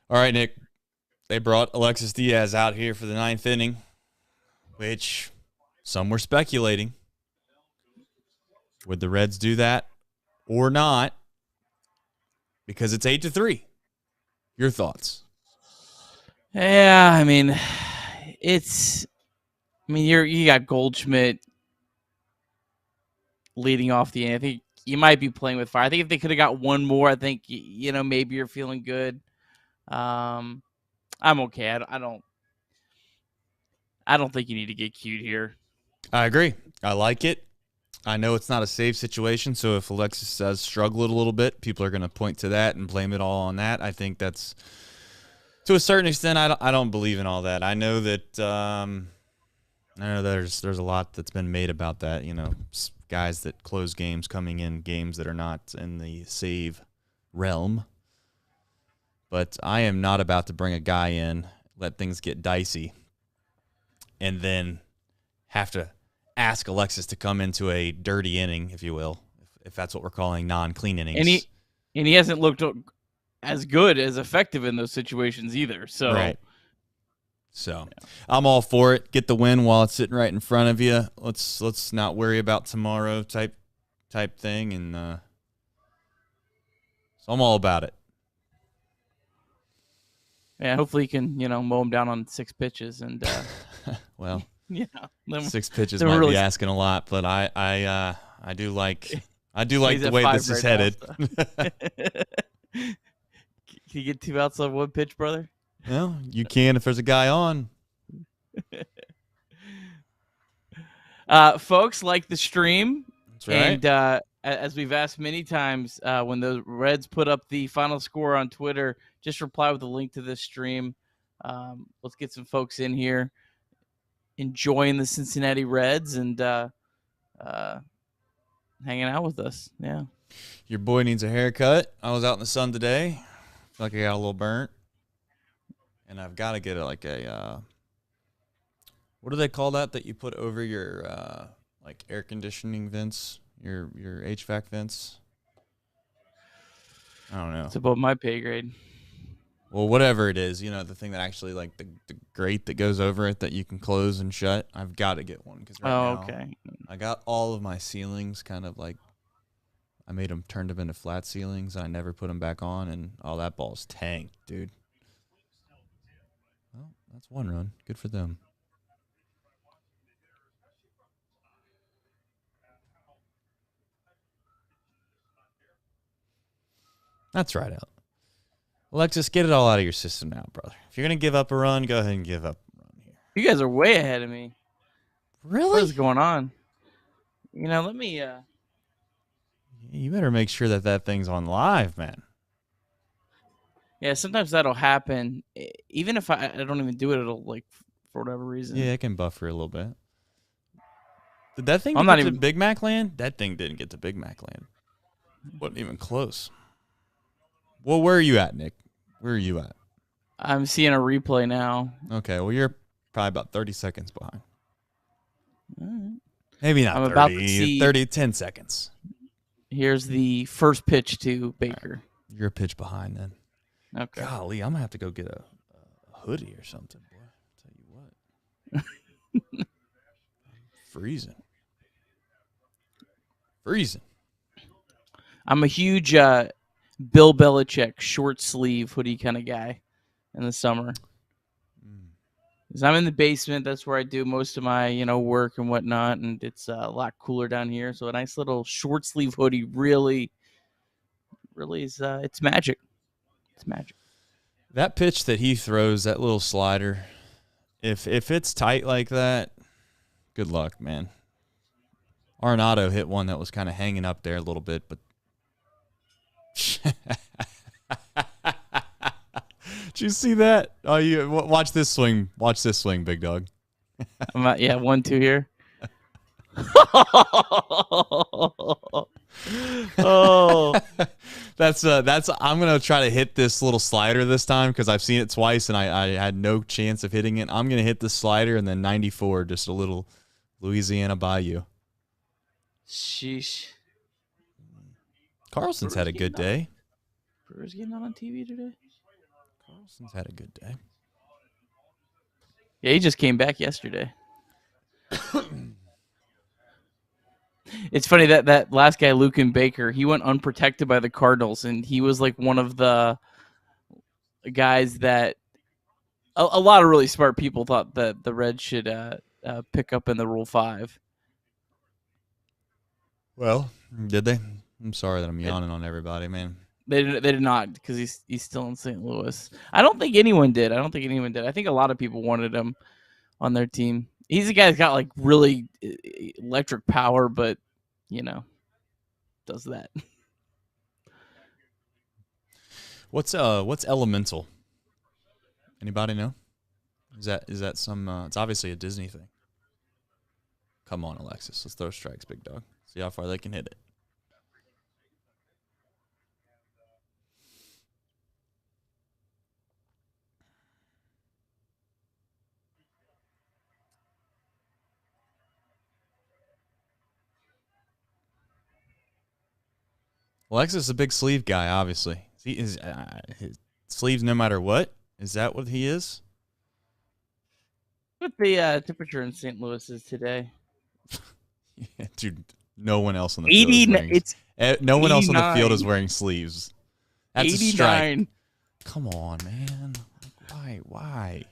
All right, Nick. They brought Alexis Diaz out here for the ninth inning, which some were speculating. Would the Reds do that or not? Because it's 8-3. Your thoughts? Yeah, I mean, you got Goldschmidt leading off the end. I think you might be playing with fire. I think if they could have got one more, I think maybe you're feeling good. I'm okay. I don't think you need to get cute here. I agree. I like it. I know it's not a safe situation, so if Alexis does struggle a little bit, people are going to point to that and blame it all on that. I think that's, to a certain extent, I don't believe in all that. I know that there's a lot that's been made about that. Guys that close games coming in games that are not in the save realm. But I am not about to bring a guy in, let things get dicey, and then have to ask Alexis to come into a dirty inning, if you will, if that's what we're calling non-clean innings. And he hasn't looked as good, as effective in those situations either. So, right. So, yeah. I'm all for it. Get the win while it's sitting right in front of you. Let's not worry about tomorrow type thing, and so I'm all about it. Yeah, hopefully you can mow him down on 6 pitches and. Well. Yeah, 6 pitches might be asking a lot, but I do like the way this is headed. Can you get 2 outs on 1 pitch, brother? Well, you can if there's a guy on. Folks, like the stream. That's right. And as we've asked many times, when the Reds put up the final score on Twitter, just reply with a link to this stream. Let's get some folks in here enjoying the Cincinnati Reds and hanging out with us. Yeah. Your boy needs a haircut. I was out in the sun today. Feel like I got a little burnt. And I've got to get what do they call that you put over your air conditioning vents, your HVAC vents? I don't know. It's above my pay grade. Well, whatever it is, the thing that actually, the grate that goes over it that you can close and shut, I've got to get one. Cause now, okay. I got all of my ceilings kind of I turned them into flat ceilings, and I never put them back on, and all that ball's tanked, dude. Well, that's one run. Good for them. That's right, Al. Alexis, get it all out of your system now, brother. If you're going to give up a run, go ahead and give up a run here. You guys are way ahead of me. Really? What is going on? Let me... You better make sure that thing's on live, man. Yeah, sometimes that'll happen. Even if I don't even do it, it'll, for whatever reason. Yeah, it can buffer a little bit. Did that thing get to Big Mac land? That thing didn't get to Big Mac land. Wasn't even close. Well, where are you at, Nick? Where are you at? I'm seeing a replay now. Okay, well, you're probably about 30 seconds behind. All right. Maybe not 10 seconds. Here's the first pitch to Baker. Right. You're a pitch behind then. Okay. Golly, I'm going to have to go get a hoodie or something, boy. I'll tell you what. Freezing. I'm a huge Bill Belichick short sleeve hoodie kind of guy in the summer. Because I'm in the basement. That's where I do most of my, work and whatnot. And it's a lot cooler down here. So a nice little short sleeve hoodie really is, it's magic. It's magic. That pitch that he throws, that little slider, if it's tight like that, good luck, man. Arenado hit one that was kind of hanging up there a little bit, but did you see that? Oh, you watch this swing. Watch this swing, big dog. 1-2 here. Oh, that's I'm gonna try to hit this little slider this time because I've seen it twice and I had no chance of hitting it. I'm gonna hit the slider and then 94, just a little Louisiana Bayou. Sheesh. Carlson's had a good day. Brewers game not on TV today? Carlson's had a good day. Yeah, he just came back yesterday. It's funny that last guy, Lucan Baker, he went unprotected by the Cardinals, and he was like one of the guys that a lot of really smart people thought that the Reds should pick up in the Rule 5. Well, did they? I'm sorry that I'm yawning on everybody, man. They did not, because he's still in St. Louis. I don't think anyone did. I think a lot of people wanted him on their team. He's a guy that's got like really electric power, but does that. What's elemental? Anybody know? Is that some? It's obviously a Disney thing. Come on, Alexis. Let's throw strikes, big dog. See how far they can hit it. Alexis is a big sleeve guy, obviously. He is his sleeves no matter what. Is that what he is? What the temperature in St. Louis is today? Yeah, dude, no one else on the field is wearing. No one else on the field is wearing sleeves. That's 89. A strike. Come on, man. Why?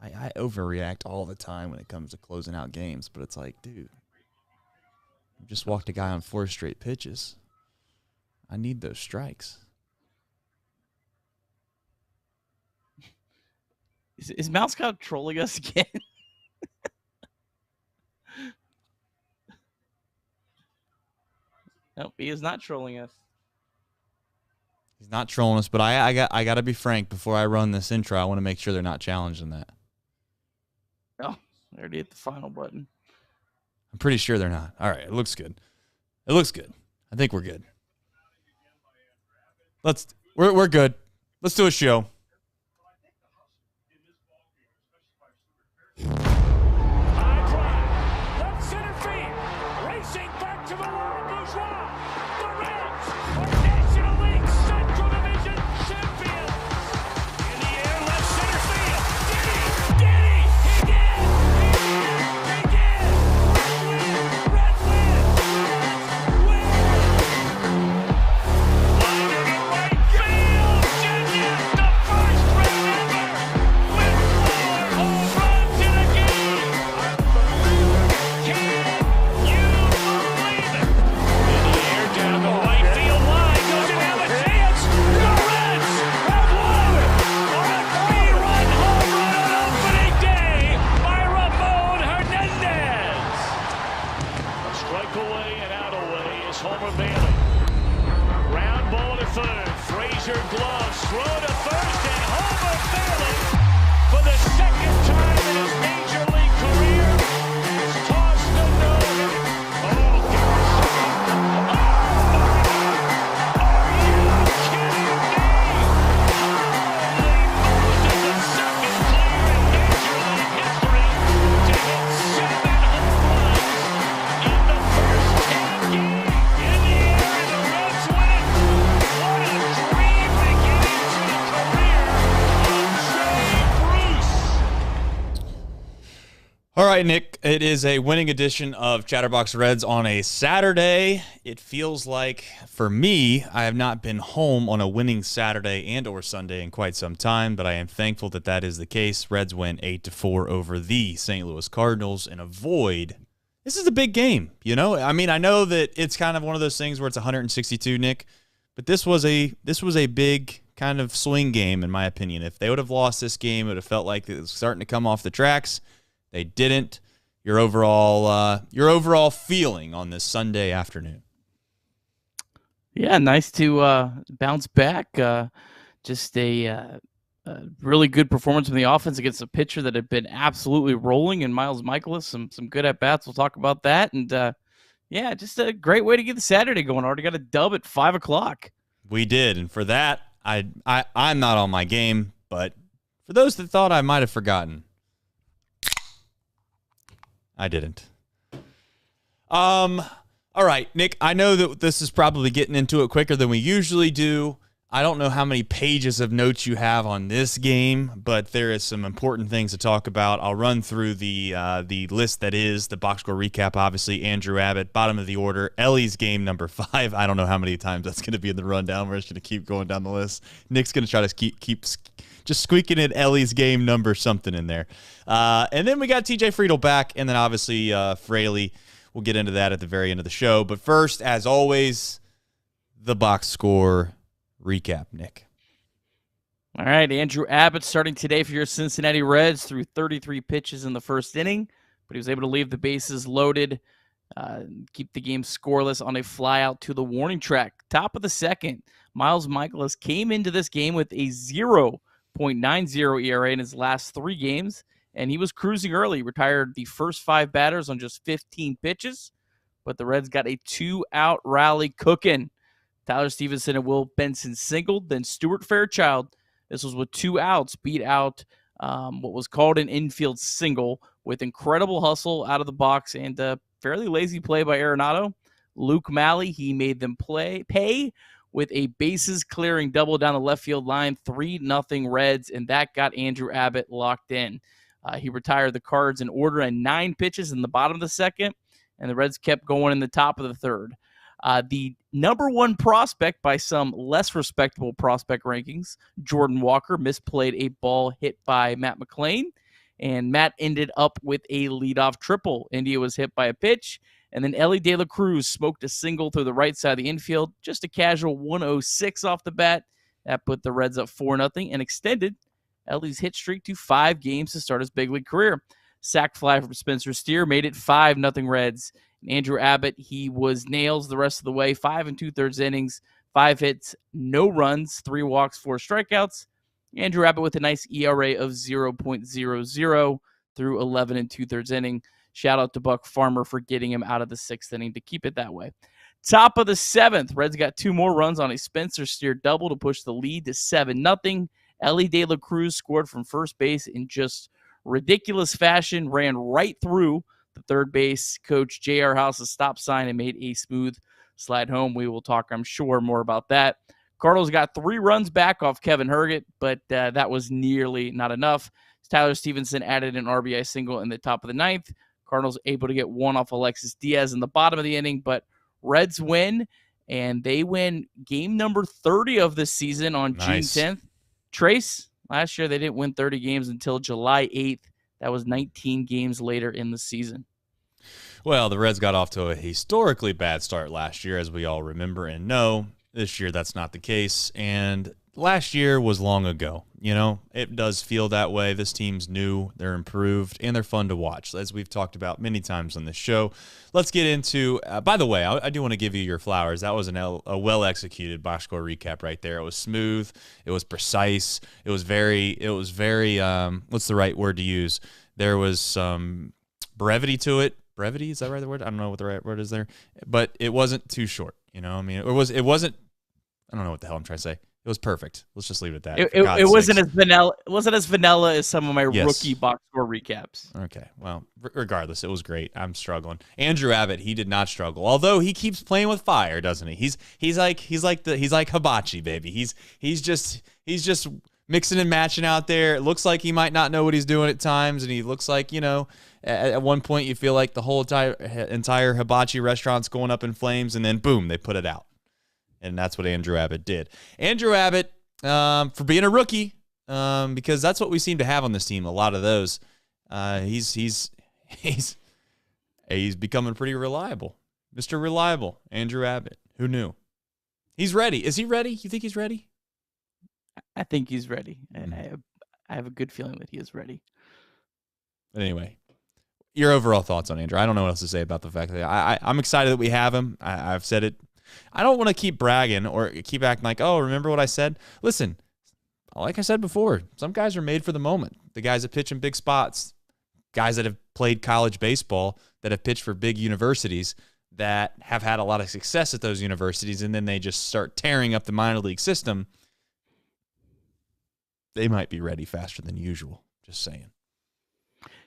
I overreact all the time when it comes to closing out games, but it's like, dude, you just walked a guy on 4 straight pitches. I need those strikes. Is Mouse Cop trolling us again? Nope, he is not trolling us. He's not trolling us, but I got to be frank before I run this intro. I want to make sure they're not challenging that. Oh, I already hit the final button. I'm pretty sure they're not. All right, it looks good. I think we're good. We're good. Let's do a show. High drive, left center field, racing back to the world bourgeois. The Reds are National League Central Division champions. In the air, left center field. Did he? He did. Red win. Line into right field. Genius, the first Red ever. With 4 home runs in a game. Can you believe it? In the air, down the right field line. Doesn't have a chance. The Reds have won on a 3-run home run on opening day by Ramon Hernandez. A strike away and out away is Homer Bailey. Ground ball to third. Frazier gloves. Throw to first, and Homer Bailey, for the second time in his major league career, has tossed a no-hitter. Oh, God. Are you kidding me? Holy Moses, the second player in major league history to hit 7 home runs in the first 10 games. In the air, and the Reds win it. What a dream beginning to the career of Jay Bruce. All right, Nick, it is a winning edition of Chatterbox Reds on a Saturday. It feels like, for me, I have not been home on a winning Saturday and or Sunday in quite some time, but I am thankful that that is the case. Reds win 8-4 over the St. Louis Cardinals and avoid. This is a big game, you know? I mean, I know that it's kind of one of those things where it's 162, Nick, but this was a big kind of swing game, in my opinion. If they would have lost this game, it would have felt like it was starting to come off the tracks. They didn't. Your overall feeling on this Sunday afternoon? Yeah, nice to bounce back. Just a really good performance from the offense against a pitcher that had been absolutely rolling, and Miles Michaelis, some good at-bats. We'll talk about that. And, yeah, just a great way to get the Saturday going. Already got a dub at 5 o'clock. We did, and for that, I'm not on my game, but for those that thought I might have forgotten, I didn't. All right, Nick, I know that this is probably getting into it quicker than we usually do. I don't know how many pages of notes you have on this game, but there is some important things to talk about. I'll run through the list that is the box score recap. Obviously, Andrew Abbott, bottom of the order. Ellie's game number 5. I don't know how many times that's going to be in the rundown. We're just going to keep going down the list. Nick's going to try to keep just squeaking in Ellie's game number something in there. And then we got TJ Friedel back, and then obviously Fraley. We'll get into that at the very end of the show. But first, as always, the box score recap, Nick. All right, Andrew Abbott starting today for your Cincinnati Reds through 33 pitches in the first inning, but he was able to leave the bases loaded, keep the game scoreless on a fly out to the warning track. Top of the second, Miles Michaelis came into this game with a 0.90 ERA in his last 3 games, and he was cruising early, retired the first 5 batters on just 15 pitches, but the Reds got a 2-out rally cooking. Tyler Stevenson and Will Benson singled, then Stuart Fairchild. This was with 2 outs, beat out what was called an infield single with incredible hustle out of the box and a fairly lazy play by Arenado. Luke Malley, he made them pay with a bases-clearing double down the left field line, 3-0 Reds, and that got Andrew Abbott locked in. He retired the Cards in order and 9 pitches in the bottom of the second, and the Reds kept going in the top of the third. The number 1 prospect by some less respectable prospect rankings, Jordan Walker, misplayed a ball hit by Matt McClain, and Matt ended up with a leadoff triple. India was hit by a pitch, and then Ellie De La Cruz smoked a single through the right side of the infield, just a casual 106 off the bat. That put the Reds up 4-0 and extended Ellie's hit streak to 5 games to start his big league career. Sac fly from Spencer Steer made it 5-0 Reds. And Andrew Abbott, he was nails the rest of the way. 5 2/3 innings, 5 hits, no runs, 3 walks, 4 strikeouts. Andrew Abbott with a nice ERA of 0.00 through 11 2/3 inning. Shout out to Buck Farmer for getting him out of the 6th inning to keep it that way. Top of the 7th, Reds got 2 more runs on a Spencer Steer double to push the lead to 7-0. Ellie De La Cruz scored from first base in just ridiculous fashion, ran right through the third base coach J.R. House's stop sign and made a smooth slide home. We will talk, I'm sure, more about that. Cardinals got 3 runs back off Kevin Herget, but that was nearly not enough. Tyler Stevenson added an RBI single in the top of the 9th. Cardinals able to get 1 off Alexis Diaz in the bottom of the inning, but Reds win, and they win game number 30 of this season on Nice. June 10th. Trace, last year they didn't win 30 games until July 8th. That was 19 games later in the season. Well, the Reds got off to a historically bad start last year, as we all remember and know. This year, that's not the case, and last year was long ago. You know, it does feel that way. This team's new, they're improved, and they're fun to watch, as we've talked about many times on this show. Let's get into, by the way, I do want to give you your flowers. That was a well-executed box score recap right there. It was smooth. It was precise. It was very, what's the right word to use? There was some brevity to it. Brevity, is that right, the word? I don't know what the right word is there. But it wasn't too short, you know? I mean, it wasn't, I don't know what the hell I'm trying to say. It was perfect. Let's just leave it at that. It wasn't as vanilla. It wasn't as vanilla as some of my rookie box score recaps. Okay, well, regardless, it was great. I'm struggling. Andrew Abbott, he did not struggle, although he keeps playing with fire, doesn't he? He's like hibachi, baby. He's just mixing and matching out there. It looks like he might not know what he's doing at times, and he looks like, you know, at one point you feel like the whole entire hibachi restaurant's going up in flames, and then boom, they put it out. And that's what Andrew Abbott did. Andrew Abbott, for being a rookie, because that's what we seem to have on this team, a lot of those. He's becoming pretty reliable. Mr. Reliable, Andrew Abbott. Who knew? He's ready. Is he ready? You think he's ready? I think he's ready. I have a good feeling that he is ready. But anyway, your overall thoughts on Andrew. I don't know what else to say about the fact that I'm excited that we have him. I've said it. I don't want to keep bragging or keep acting like, oh, remember what I said? Listen, like I said before, some guys are made for the moment. The guys that pitch in big spots, guys that have played college baseball, that have pitched for big universities, that have had a lot of success at those universities, and then they just start tearing up the minor league system. They might be ready faster than usual. Just saying.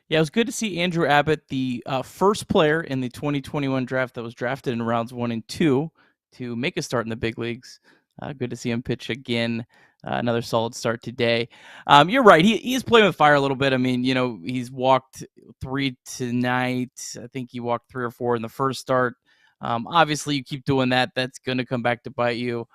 Yeah, it was good to see Andrew Abbott, the first player in the 2021 draft that was drafted in rounds 1 and 2 to make a start in the big leagues. Good to see him pitch again. Another solid start today. You're right. He is playing with fire a little bit. I mean, he's walked 3 tonight. I think he walked 3 or 4 in the first start. Obviously, you keep doing that, that's going to come back to bite you.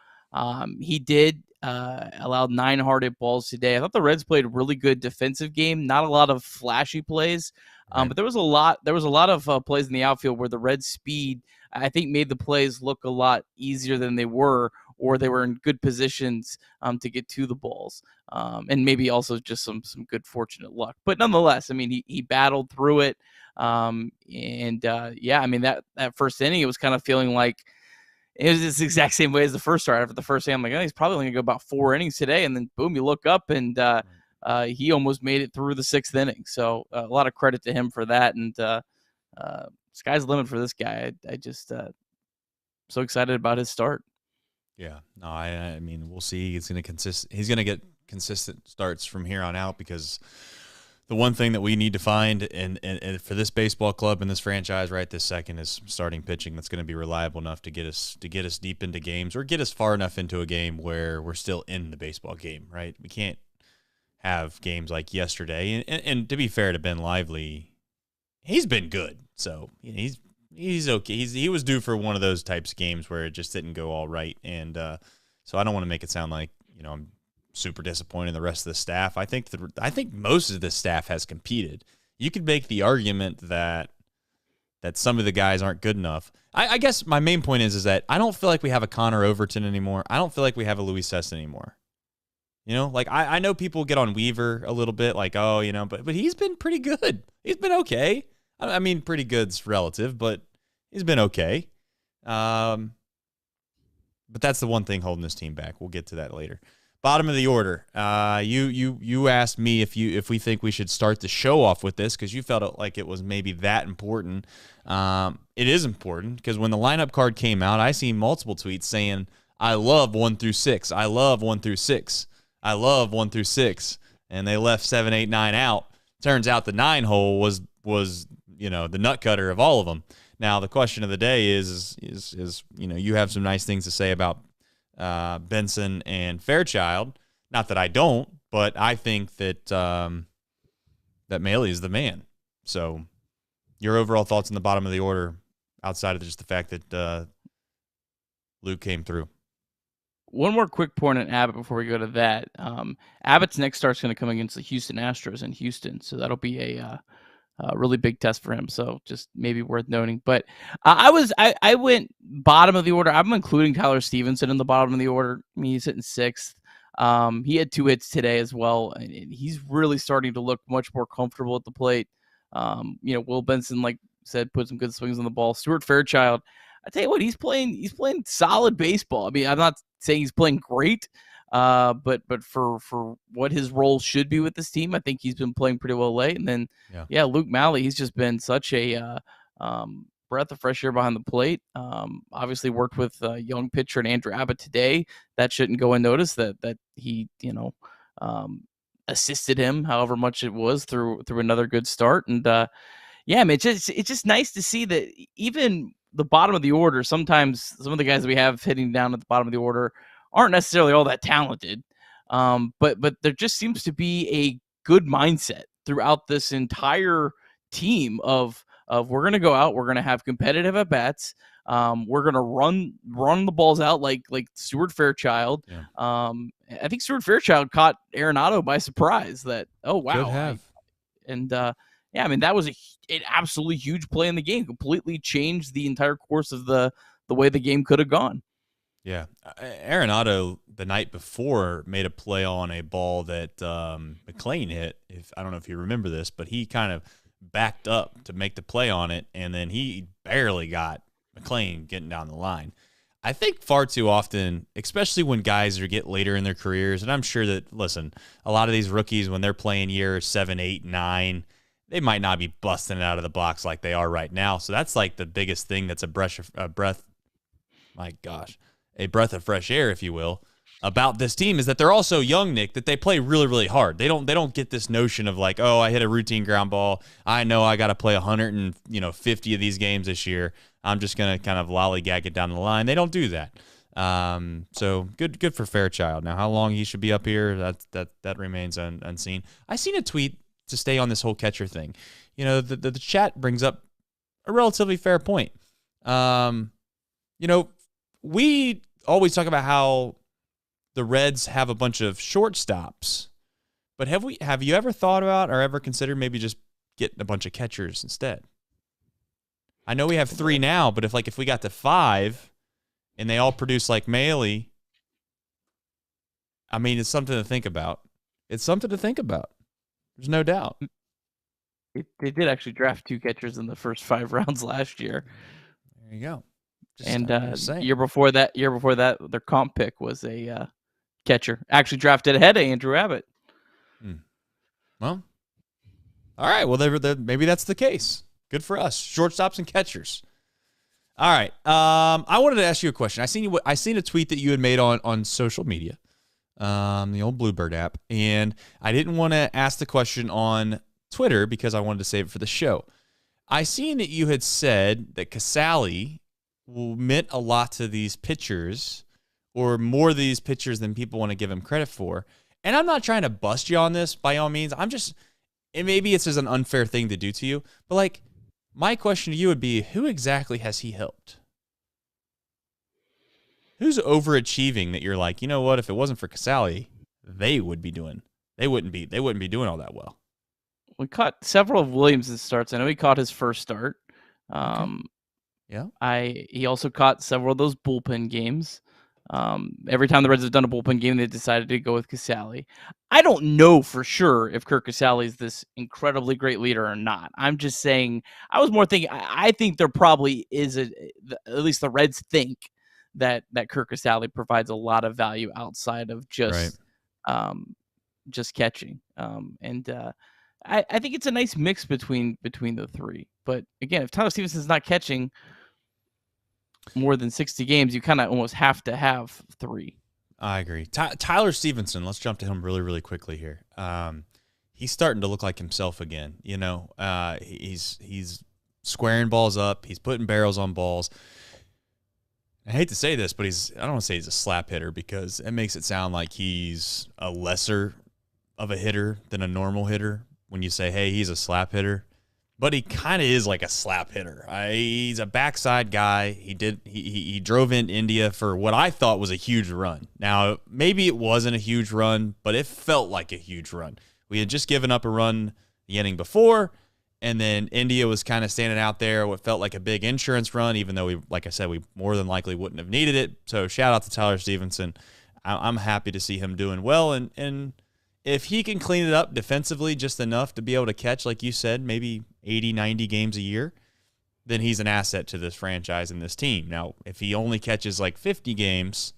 He did allowed 9 hard hit balls today. I thought the Reds played a really good defensive game. Not a lot of flashy plays, Right. but there was a lot. There was a lot of plays in the outfield where the Reds' speed, I think, made the plays look a lot easier than they were, or they were in good positions to get to the balls, and maybe also just some good fortunate luck. But nonetheless, I mean, he battled through it, yeah, I mean that first inning, it was kind of feeling like it was the exact same way as the first start. After the first inning, I'm like, oh, he's probably only going to go about 4 innings today. And then, boom, you look up, and he almost made it through the 6th inning. So a lot of credit to him for that. And sky's the limit for this guy. I just so excited about his start. Yeah, no, I mean, we'll see. He's going to get consistent starts from here on out, because the one thing that we need to find and for this baseball club and this franchise right this second is starting pitching that's going to be reliable enough to get us deep into games, or get us far enough into a game where we're still in the baseball game, right? We can't have games like yesterday. And to be fair to Ben Lively, he's been good. So he's okay. He was due for one of those types of games where it just didn't go all right. And so I don't want to make it sound like, I'm super disappointed in the rest of the staff. I think most of the staff has competed. You could make the argument that some of the guys aren't good enough. I guess my main point is that I don't feel like we have a Connor Overton anymore. I don't feel like we have a Luis Cessa anymore. Like I know people get on Weaver a little bit, like, oh, but he's been pretty good. He's been okay. I mean, pretty good's relative, but he's been okay. But that's the one thing holding this team back. We'll get to that later. Bottom of the order. You asked me if we think we should start the show off with this, because you felt like it was maybe that important. It is important, because when the lineup card came out, I seen multiple tweets saying, "I love 1 through 6. I love 1 through 6. I love 1 through 6," and they left 7, 8, 9 out. Turns out the 9 hole was the nut cutter of all of them. Now the question of the day is you have some nice things to say about Benson and Fairchild. Not that I don't, but I think that that Maley is the man. So your overall thoughts on the bottom of the order, outside of just the fact that Luke came through. One more quick point on Abbott before we go to that. Abbott's next start's going to come against the Houston Astros in Houston, so that'll be a really big test for him. So just maybe worth noting. But I went bottom of the order. I'm including Tyler Stevenson in the bottom of the order. I mean, he's hitting 6th. He had 2 hits today as well, and he's really starting to look much more comfortable at the plate. Will Benson, like said, put some good swings on the ball. Stuart Fairchild, I tell you what, he's playing solid baseball. I mean, I'm not saying he's playing great, but for what his role should be with this team, I think he's been playing pretty well late. And then, Luke Malley, he's just been such a breath of fresh air behind the plate. Obviously worked with a young pitcher and Andrew Abbott today. That shouldn't go unnoticed that he, assisted him however much it was through another good start. And it's just nice to see that even the bottom of the order, sometimes some of the guys that we have hitting down at the bottom of the order aren't necessarily all that talented. But there just seems to be a good mindset throughout this entire team of we're going to go out, we're going to have competitive at bats. We're going to run the balls out like Stuart Fairchild. Yeah. I think Stuart Fairchild caught Arenado by surprise. That, oh wow. Could have. I mean, that was an absolutely huge play in the game. Completely changed the entire course of the way the game could have gone. Yeah. Arenado the night before made a play on a ball that McLean hit. I don't know if you remember this, but he kind of backed up to make the play on it, and then he barely got McLean getting down the line. I think far too often, especially when guys get later in their careers, and I'm sure that, listen, a lot of these rookies, when they're playing years 7, 8, 9, they might not be busting it out of the box like they are right now. So that's like the biggest thing that's a breath of fresh air, if you will. about this team is that they're also young, Nick, that they play really, really hard. They don't get this notion of like, oh, I hit a routine ground ball. I know I got to play 150 of these games this year. I'm just going to kind of lollygag it down the line. They don't do that. So good for Fairchild. Now, how long he should be up here, that remains unseen. I seen a tweet to stay on this whole catcher thing. The chat brings up a relatively fair point. We always talk about how the Reds have a bunch of shortstops, but have you ever thought about or ever considered maybe just getting a bunch of catchers instead? I know we have 3 now, but if we got to 5 and they all produce like Meyer, I mean, it's something to think about. There's no doubt. They did actually draft 2 catchers in the first 5 rounds last year. There you go. Year before that, their comp pick was a catcher, actually drafted ahead of Andrew Abbott. Well, all right. Well, maybe that's the case. Good for us, shortstops and catchers. All right. I wanted to ask you a question. I seen a tweet that you had made on social media, the old Bluebird app, and I didn't want to ask the question on Twitter because I wanted to save it for the show. I seen that you had said that Casale meant a lot to these pitchers, or more of these pitchers than people want to give him credit for. And I'm not trying to bust you on this by all means. And maybe it's just an unfair thing to do to you, but like, my question to you would be, who exactly has he helped? Who's overachieving that you're like, you know what, if it wasn't for Casale, they wouldn't be doing all that well. We caught several of Williams' starts. I know he caught his first start. Okay. Yeah. He also caught several of those bullpen games. Every time the Reds have done a bullpen game, they decided to go with Casale. I don't know for sure if Kirk Casale is this incredibly great leader or not. I'm just saying, I was more thinking, I think there probably is at least the Reds think that Kirk Casale provides a lot of value outside of just catching. I think it's a nice mix between the 3. But again, if Tyler Stephenson's not catching more than 60 games, you kind of almost have to have 3. I agree. Tyler Stephenson, let's jump to him really, really quickly here. He's starting to look like himself again. He's squaring balls up. He's putting barrels on balls. I hate to say this, but I don't want to say he's a slap hitter because it makes it sound like he's a lesser of a hitter than a normal hitter when you say, hey, he's a slap hitter. But he kind of is like a slap hitter. He's a backside guy. He drove in India for what I thought was a huge run. Now, maybe it wasn't a huge run, but it felt like a huge run. We had just given up a run the inning before, and then India was kind of standing out there, what felt like a big insurance run, even though like I said, we more than likely wouldn't have needed it. So shout out to Tyler Stephenson. I'm happy to see him doing well, and if he can clean it up defensively just enough to be able to catch, like you said, maybe 80, 90 games a year, then he's an asset to this franchise and this team. Now, if he only catches like 50 games,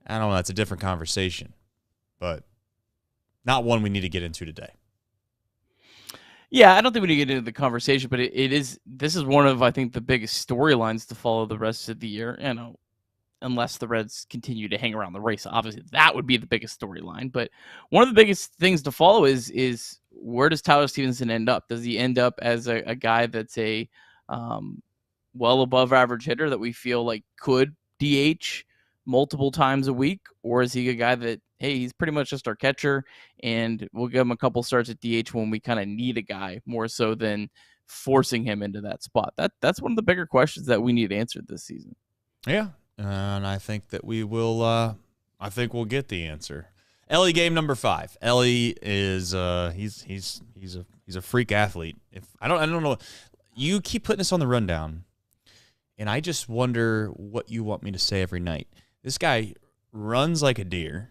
I don't know, that's a different conversation, but not one we need to get into today. Yeah, I don't think we need to get into the conversation, but this is one of, I think, the biggest storylines to follow the rest of the year. Unless the Reds continue to hang around the race. Obviously, that would be the biggest storyline. But one of the biggest things to follow is where does Tyler Stephenson end up? Does he end up as a guy that's a well above average hitter that we feel like could DH multiple times a week? Or is he a guy that, hey, he's pretty much just our catcher and we'll give him a couple starts at DH when we kind of need a guy more so than forcing him into that spot? That's one of the bigger questions that we need answered this season. Yeah. And I think that we will. I think we'll get the answer. Ellie, game number 5. Ellie is he's a freak athlete. If I don't know, you keep putting this on the rundown, and I just wonder what you want me to say every night. This guy runs like a deer.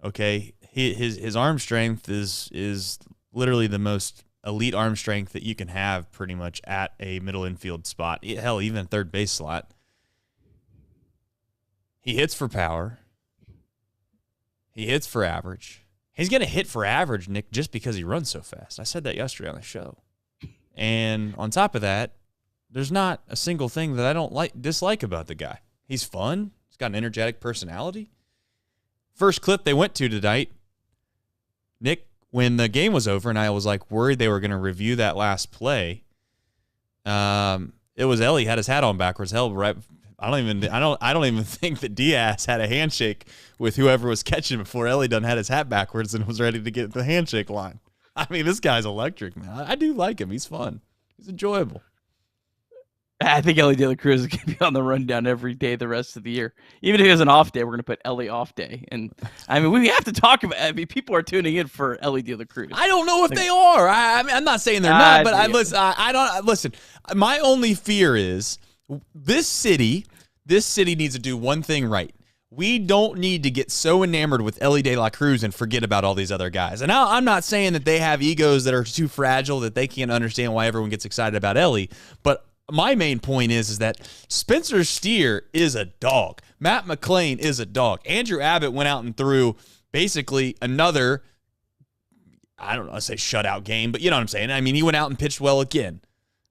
Okay, his arm strength is literally the most elite arm strength that you can have, pretty much at a middle infield spot. Hell, even third base slot. He hits for power. He hits for average. He's going to hit for average, Nick, just because he runs so fast. I said that yesterday on the show. And on top of that, there's not a single thing that I don't dislike about the guy. He's fun. He's got an energetic personality. First clip they went to tonight, Nick, when the game was over and I was like worried they were going to review that last play, it was Ellie had his hat on backwards. Hell, right. I don't even think that Diaz had a handshake with whoever was catching before Ellie done had his hat backwards and was ready to get the handshake line. I mean, this guy's electric, man. I do like him. He's fun. He's enjoyable. I think Ellie De La Cruz is going to be on the rundown every day the rest of the year. Even if he has an off day, we're going to put Ellie off day. And I mean, we have to talk about. I mean, people are tuning in for Ellie De La Cruz. I don't know if they are. I mean, I'm not saying they're not, but I don't listen. My only fear is this city needs to do one thing right. We don't need to get so enamored with Ellie De La Cruz and forget about all these other guys. And I'm not saying that they have egos that are too fragile that they can't understand why everyone gets excited about Ellie, but my main point is that Spencer Steer is a dog. Matt McClain is a dog. Andrew Abbott went out and threw basically another, I don't know, I say shutout game, but you know what I'm saying. I mean, he went out and pitched well again.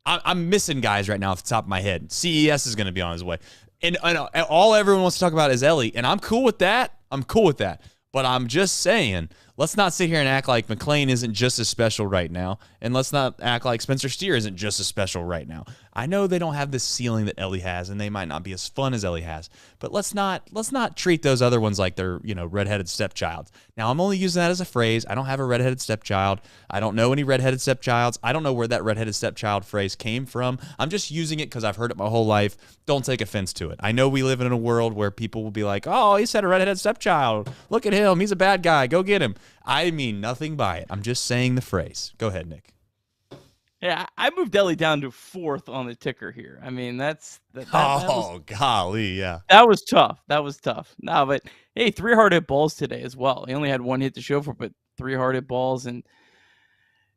I'm missing guys right now off the top of my head. CES is going to be on his way. And all everyone wants to talk about is Ellie, and I'm cool with that. But I'm just saying, let's not sit here and act like McClain isn't just as special right now, and let's not act like Spencer Steer isn't just as special right now. I know they don't have this ceiling that Ellie has, and they might not be as fun as Ellie has, but let's not treat those other ones like they're, redheaded stepchilds. Now, I'm only using that as a phrase. I don't have a redheaded stepchild. I don't know any redheaded stepchilds. I don't know where that redheaded stepchild phrase came from. I'm just using it because I've heard it my whole life. Don't take offense to it. I know we live in a world where people will be like, oh, he said a redheaded stepchild. Look at him. He's a bad guy. Go get him. I mean nothing by it. I'm just saying the phrase. Go ahead, Nick. Yeah, I moved Ellie down to 4th on the ticker here. I mean, golly, yeah. That was tough. No, but hey, 3 hard hit balls today as well. He only had 1 hit to show for, but 3 hard hit balls. And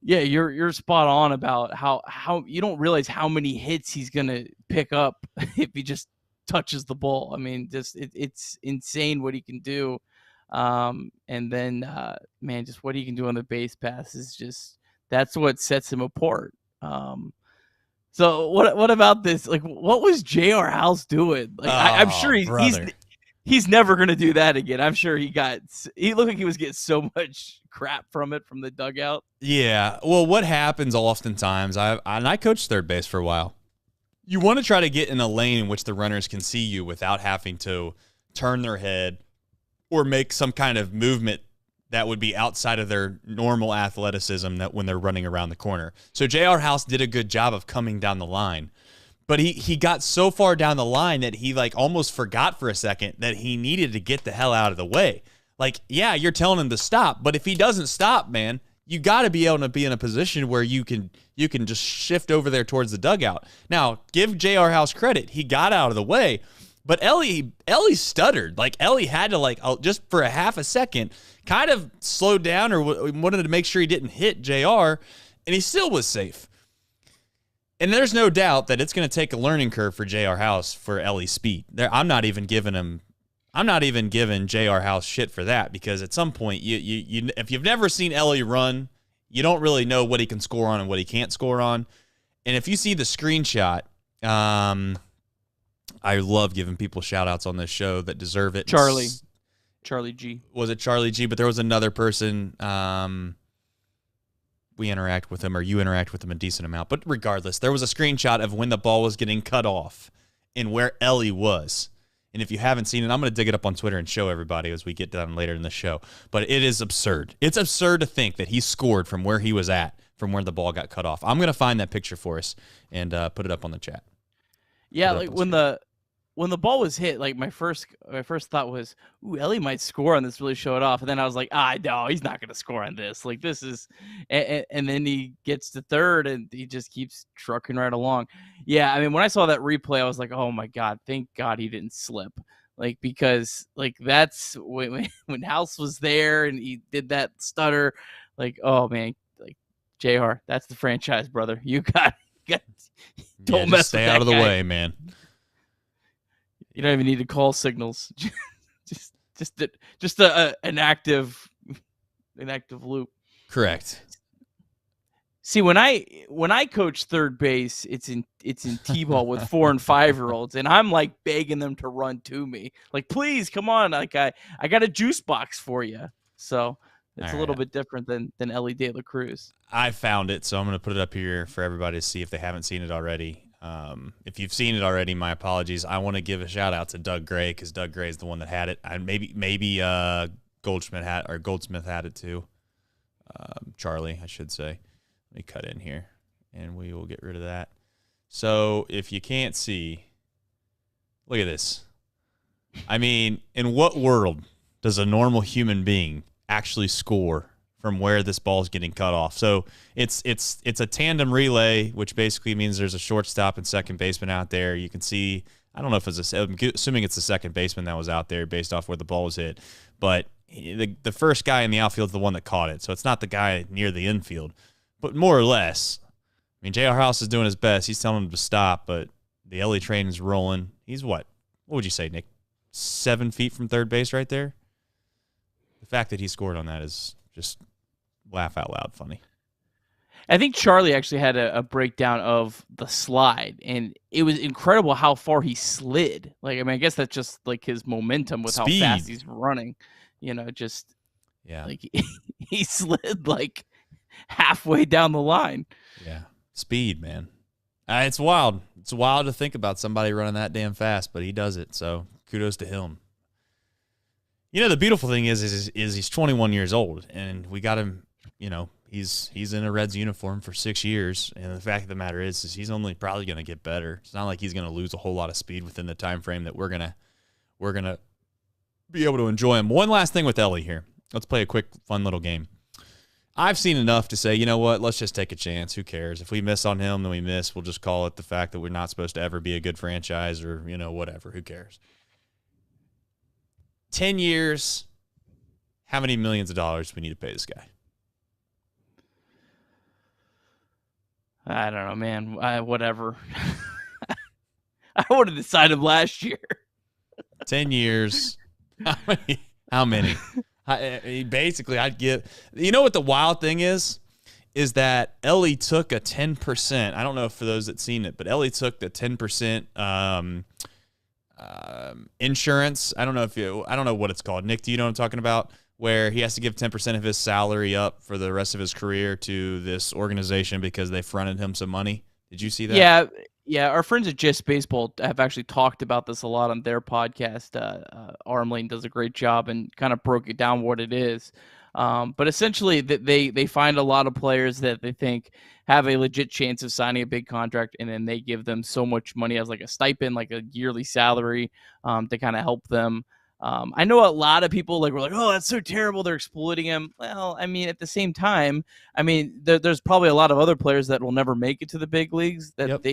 yeah, you're spot on about how you don't realize how many hits he's gonna pick up if he just touches the ball. I mean, just it's insane what he can do. And then man, just what he can do on the base pass is just. That's what sets him apart. So what about this? Like, what was J.R. House doing? Like, I'm sure he's never going to do that again. I'm sure he looked like he was getting so much crap from the dugout. Yeah. Well, what happens oftentimes, I coached third base for a while. You want to try to get in a lane in which the runners can see you without having to turn their head or make some kind of movement that would be outside of their normal athleticism that when they're running around the corner. So J.R. House did a good job of coming down the line. But he got so far down the line that he almost forgot for a second that he needed to get the hell out of the way. Yeah, you're telling him to stop, but if he doesn't stop, man, you got to be able to be in a position where you can just shift over there towards the dugout. Now, give J.R. House credit. He got out of the way, but Ellie stuttered. Ellie had to just for a half a second kind of slowed down or wanted to make sure he didn't hit JR, and he still was safe. And there's no doubt that it's going to take a learning curve for J.R. House for Ellie's speed. I'm not even giving J.R. House shit for that, because at some point, you if you've never seen Ellie run, you don't really know what he can score on and what he can't score on. And if you see the screenshot, I love giving people shout-outs on this show that deserve it. Charlie G. Was it Charlie G? But there was another person we interact with him, or you interact with him a decent amount. But regardless, there was a screenshot of when the ball was getting cut off and where Ellie was. And if you haven't seen it, I'm going to dig it up on Twitter and show everybody as we get done later in the show. But it is absurd. It's absurd to think that he scored from where he was at, from where the ball got cut off. I'm going to find that picture for us and put it up on the chat. Yeah, when the ball was hit, my first thought was, ooh, Ellie might score on this, really show it off. And then I was like, no, he's not going to score on this. This is, and then he gets to third and he just keeps trucking right along. Yeah, I mean, when I saw that replay, I was like, oh my God, thank God he didn't slip. Because that's when House was there and he did that stutter, oh man, JR, that's the franchise, brother. You got don't mess stay with out of the guy. way, man. You don't even need to call signals. just an active loop. Correct. See, when I coach third base, it's in T-ball with 4 and 5-year-olds, and I'm like begging them to run to me, like, please come on, like I got a juice box for you. So it's All a little right. bit different than Ellie De La Cruz. I found it, so I'm going to put it up here for everybody to see if they haven't seen it already. If you've seen it already, my apologies. I want to give a shout out to Doug Gray because Doug Gray is the one that had it. Maybe Goldsmith had it too. Charlie, I should say. Let me cut in here, and we will get rid of that. So if you can't see, look at this. I mean, in what world does a normal human being actually score from where this ball is getting cut off? So it's a tandem relay, which basically means there's a shortstop and second baseman out there. You can see, I don't know if I'm assuming it's the second baseman that was out there based off where the ball was hit, but the first guy in the outfield is the one that caught it. So it's not the guy near the infield. But more or less, I mean, J.R. House is doing his best. He's telling him to stop, but the LA train is rolling. He's what would you say, Nick? 7 feet from third base right there? The fact that he scored on that is just laugh out loud funny. I think Charlie actually had a breakdown of the slide, and it was incredible how far he slid. Like, I mean, I guess that's just like his momentum with Speed. how fast he's running. Just like he slid like halfway down the line. Yeah. Speed, man. It's wild. It's wild to think about somebody running that damn fast, but he does it. So kudos to him. The beautiful thing is he's 21 years old, and we got him, he's in a Reds uniform for 6 years, and the fact of the matter is he's only probably going to get better. It's not like he's going to lose a whole lot of speed within the time frame that we're gonna be able to enjoy him. One last thing with Ellie here. Let's play a quick, fun little game. I've seen enough to say, you know what, let's just take a chance. Who cares? If we miss on him, then we miss. We'll just call it the fact that we're not supposed to ever be a good franchise or, whatever. Who cares? 10 years, how many millions of dollars do we need to pay this guy? I don't know, man. Whatever. I would have decided last year. 10 years. How many? Basically, I'd give. You know what the wild thing is that Ellie took a 10%. I don't know for those that seen it, but Ellie took the 10% insurance. I don't know what it's called. Nick, do you know what I'm talking about? Where he has to give 10% of his salary up for the rest of his career to this organization because they fronted him some money. Did you see that? Yeah. Our friends at Just Baseball have actually talked about this a lot on their podcast. Armlane does a great job and kind of broke it down what it is. But essentially, they find a lot of players that they think have a legit chance of signing a big contract, and then they give them so much money as like a stipend, like a yearly salary, to kind of help them. I know a lot of people were like, oh, that's so terrible, they're exploiting him. Well, I mean, at the same time, I mean, there's probably a lot of other players that will never make it to the big leagues that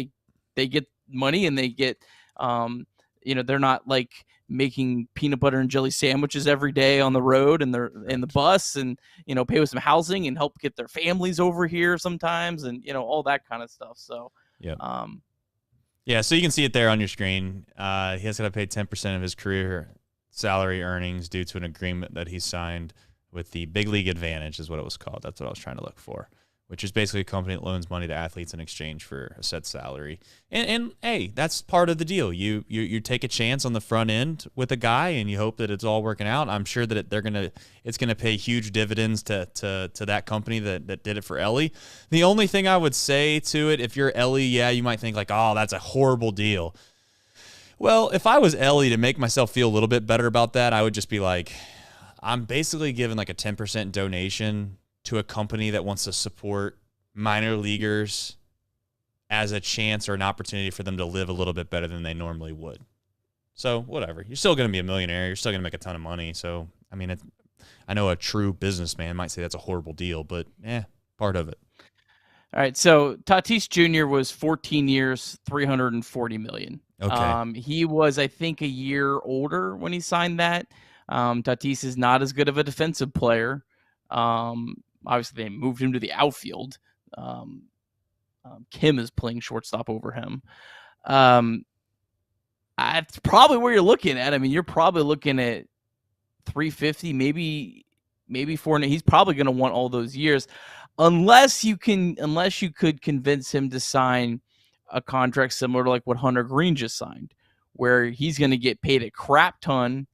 they get money and they get, they're not like making peanut butter and jelly sandwiches every day on the road and they're in the bus and, pay with some housing and help get their families over here sometimes and, all that kind of stuff. So, yeah, so you can see it there on your screen. He has got to pay 10% of his career salary earnings due to an agreement that he signed with the Big League Advantage is what it was called. That's what I was trying to look for, which is basically a company that loans money to athletes in exchange for a set salary. And hey, that's part of the deal. You take a chance on the front end with a guy and you hope that it's all working out. I'm sure that it's gonna pay huge dividends to that company that did it for Ellie. The only thing I would say to it, if you're Ellie, you might think like, oh, that's a horrible deal. Well, if I was Ellie, to make myself feel a little bit better about that, I would just be like, I'm basically giving like a 10% donation to a company that wants to support minor leaguers as a chance or an opportunity for them to live a little bit better than they normally would. So whatever. You're still going to be a millionaire. You're still going to make a ton of money. So, I mean, I know a true businessman might say that's a horrible deal, but part of it. All right. So Tatis Jr. was 14 years, $340 million. Okay. He was, I think, a year older when he signed that. Tatis is not as good of a defensive player. Obviously, they moved him to the outfield. Kim is playing shortstop over him. That's probably where you're looking at. I mean, you're probably looking at 350, maybe 400. He's probably going to want all those years. unless you could convince him to sign a contract similar to like what Hunter Green just signed, where he's going to get paid a crap ton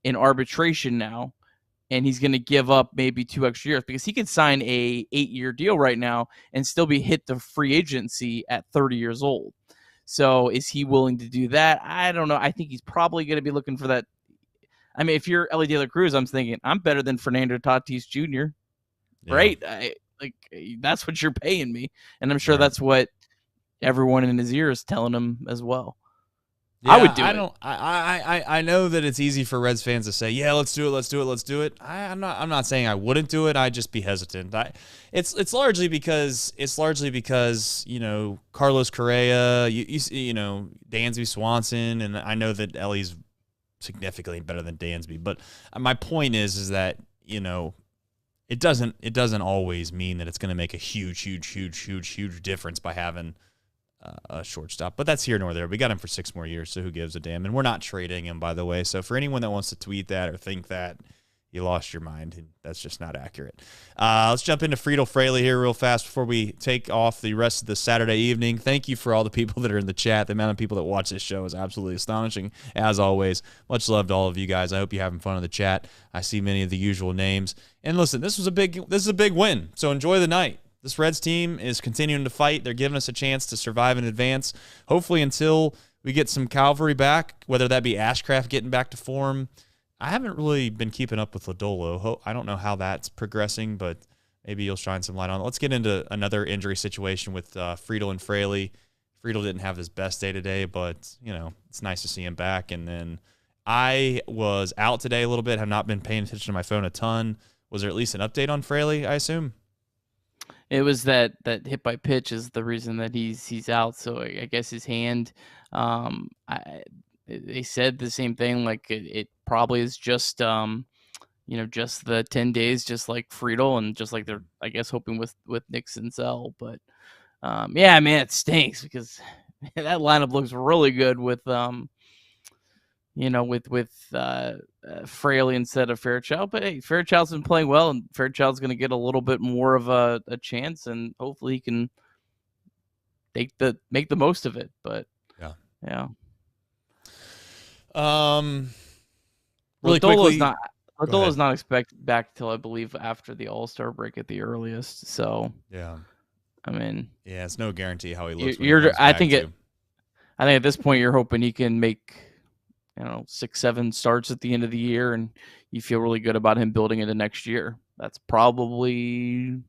in arbitration now, and he's going to give up maybe 2 extra years, because he could sign a 8-year deal right now and still be hit the free agency at 30 years old. So is he willing to do that? I don't know. I think he's probably going to be looking for that. I mean, if you're Ellie De La Cruz, I'm thinking I'm better than Fernando Tatis Jr. Yeah. Right? That's what you're paying me, and I'm sure Right. that's what everyone in his ear is telling him as well. Yeah, I would do it. I know that it's easy for Reds fans to say, yeah, let's do it. I'm not saying I wouldn't do it. I'd just be hesitant. It's largely because Carlos Correa, Dansby Swanson, and I know that Ellie's significantly better than Dansby, but my point is that it doesn't always mean that it's going to make a huge difference by having a shortstop, but that's here nor there. We got him for 6 more years, so who gives a damn? And we're not trading him, by the way. So for anyone that wants to tweet that or think that, you lost your mind, and that's just not accurate. Let's jump into Friedel Fraley here real fast before we take off the rest of the Saturday evening. Thank you for all the people that are in the chat. The amount of people that watch this show is absolutely astonishing, as always. Much love to all of you guys. I hope you're having fun in the chat. I see many of the usual names. And listen, this is a big win, so enjoy the night. This Reds team is continuing to fight. They're giving us a chance to survive and advance, hopefully until we get some cavalry back, whether that be Ashcraft getting back to form. I haven't really been keeping up with Lodolo. I don't know how that's progressing, but maybe you'll shine some light on it. Let's get into another injury situation with Friedel and Fraley. Friedel didn't have his best day today, but, it's nice to see him back. And then I was out today a little bit, have not been paying attention to my phone a ton. Was there at least an update on Fraley, I assume? It was that hit by pitch is the reason that he's out. So I guess his hand. They said the same thing. Like it probably is just just the 10 days, just like Friedel, and just like they're hoping with Nick Senzel. But yeah, man, it stinks because that lineup looks really good with Fraley instead of Fairchild. But hey, Fairchild's been playing well, and Fairchild's going to get a little bit more of a chance, and hopefully he can make the most of it. But yeah. Really quickly, Lodolo's not expected back till I believe after the All-Star break at the earliest. So yeah, I mean, it's no guarantee how he looks. I think at this point you're hoping he can make 6-7 starts at the end of the year, and you feel really good about him building into next year. That's probably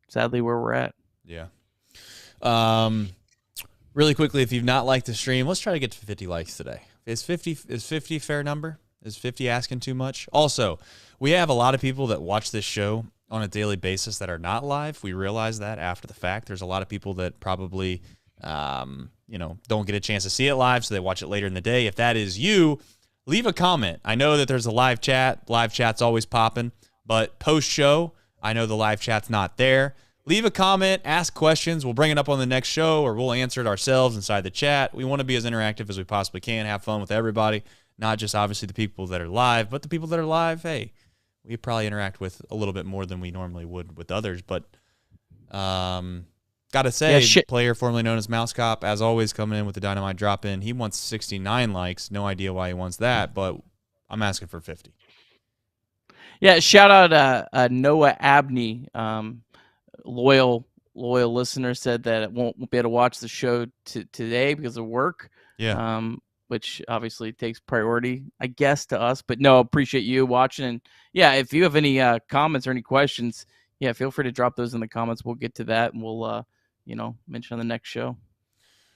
sadly where we're at. Yeah. Really quickly, if you've not liked the stream, let's try to get to 50 likes today. Is 50 fair number? Is 50 asking too much? Also, we have a lot of people that watch this show on a daily basis that are not live. We realize that after the fact. There's a lot of people that probably don't get a chance to see it live, so they watch it later in the day. If that is you, leave a comment. I know that there's a live chat. Live chat's always popping, but post-show, I know the live chat's not there. Leave a comment, ask questions. We'll bring it up on the next show, or we'll answer it ourselves inside the chat. We want to be as interactive as we possibly can, have fun with everybody, not just obviously the people that are live, but the people that are live, hey, we probably interact with a little bit more than we normally would with others. But got to say, player formerly known as Mouse Cop, as always, coming in with the dynamite drop-in. He wants 69 likes. No idea why he wants that, but I'm asking for 50. Yeah, shout out Noah Abney. Loyal listener, said that it won't be able to watch the show today because of work. Yeah. Which obviously takes priority, I guess, to us. But no, appreciate you watching. And yeah, if you have any comments or any questions, yeah, feel free to drop those in the comments. We'll get to that, and we'll mention on the next show.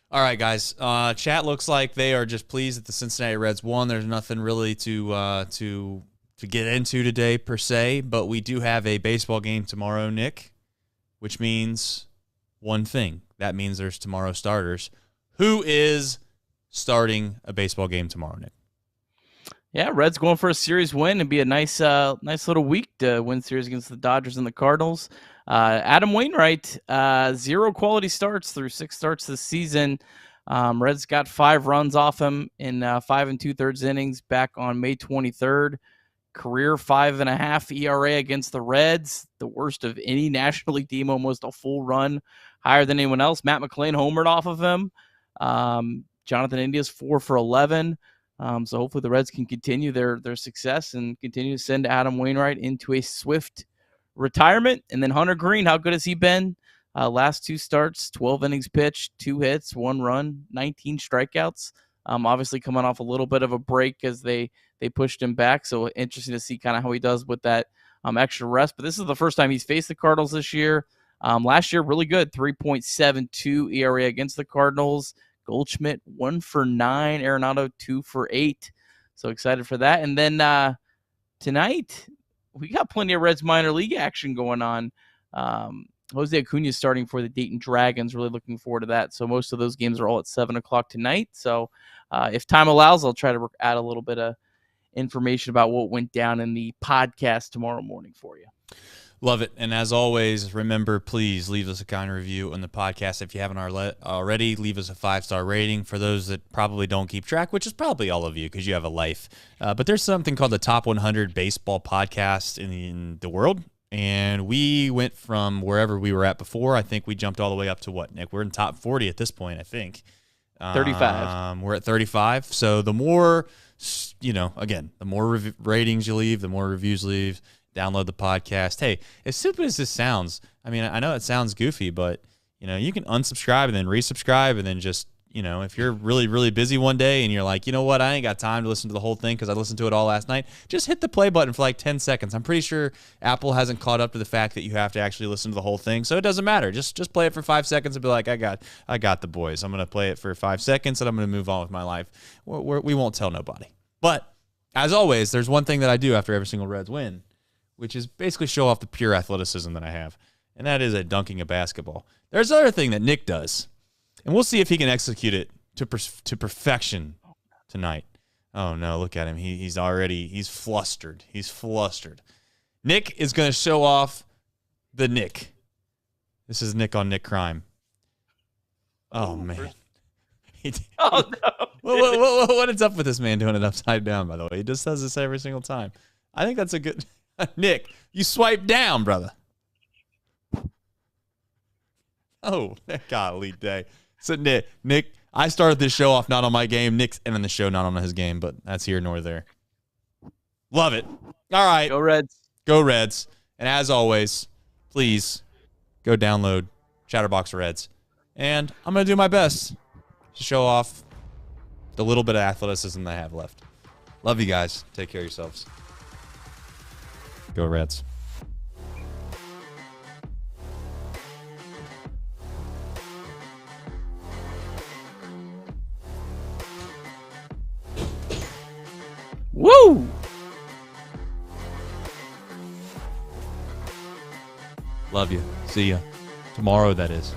All right, guys. Chat looks like they are just pleased that the Cincinnati Reds won. There's nothing really to get into today per se, but we do have a baseball game tomorrow, Nick, which means one thing. That means there's tomorrow starters. Who is starting a baseball game tomorrow, Nick? Yeah, Reds going for a series win. It'd be a nice little week to win series against the Dodgers and the Cardinals. Adam Wainwright, 0 quality starts through 6 starts this season. Reds got 5 runs off him in 5 2/3 innings back on May 23rd. career 5.5 ERA against the Reds, the worst of any National League team, almost a full run higher than anyone else. Matt McClain homered off of him. Jonathan India's 4 for 11. So hopefully the Reds can continue their success and continue to send Adam Wainwright into a swift retirement. And then Hunter Green, how good has he been? Last 2 starts, 12 innings pitched, 2 hits, 1 run, 19 strikeouts. Obviously coming off a little bit of a break as they pushed him back. So interesting to see kind of how he does with that extra rest. But this is the first time he's faced the Cardinals this year. Last year, really good, 3.72 ERA against the Cardinals. Goldschmidt, 1 for 9. Arenado, 2 for 8. So excited for that. And then tonight, we got plenty of Reds minor league action going on. Jose Acuna is starting for the Dayton Dragons. Really looking forward to that. So most of those games are all at 7 o'clock tonight. So if time allows, I'll try to add a little bit of information about what went down in the podcast tomorrow morning for you. Love it. And as always, remember, please leave us a kind review on the podcast. If you haven't already, leave us a 5-star rating. For those that probably don't keep track, which is probably all of you because you have a life. But there's something called the Top 100 Baseball Podcast in the world. And we went from wherever we were at before. I think we jumped all the way up to what, Nick? We're in top 40 at this point, I think. 35. We're at 35. So the more, again, the more ratings you leave, the more reviews you leave, download the podcast. Hey, as stupid as this sounds, I mean, I know it sounds goofy, but, you can unsubscribe and then resubscribe and then just, if you're really, really busy one day and you're like, you know what, I ain't got time to listen to the whole thing because I listened to it all last night, just hit the play button for like 10 seconds. I'm pretty sure Apple hasn't caught up to the fact that you have to actually listen to the whole thing, so it doesn't matter. Just play it for 5 seconds and be like, I got the boys. I'm going to play it for 5 seconds and I'm going to move on with my life. We won't tell nobody. But as always, there's one thing that I do after every single Reds win, which is basically show off the pure athleticism that I have, and that is at dunking a basketball. There's another thing that Nick does, and we'll see if he can execute it to perfection tonight. Oh, no, look at him. He's flustered. He's flustered. Nick is going to show off the Nick. This is Nick on Nick crime. Oh, man. Oh, no. What is up with this man doing it upside down, by the way? He just does this every single time. I think that's a good... Nick, you swipe down, brother. Oh, golly day. So, Nick, I started this show off not on my game. Nick's ending the show not on his game, but that's here nor there. Love it. All right. Go Reds. Go Reds. And as always, please go download Chatterbox Reds. And I'm going to do my best to show off the little bit of athleticism that I have left. Love you guys. Take care of yourselves. Go Reds. Woo! Love you. See ya. Tomorrow, that is.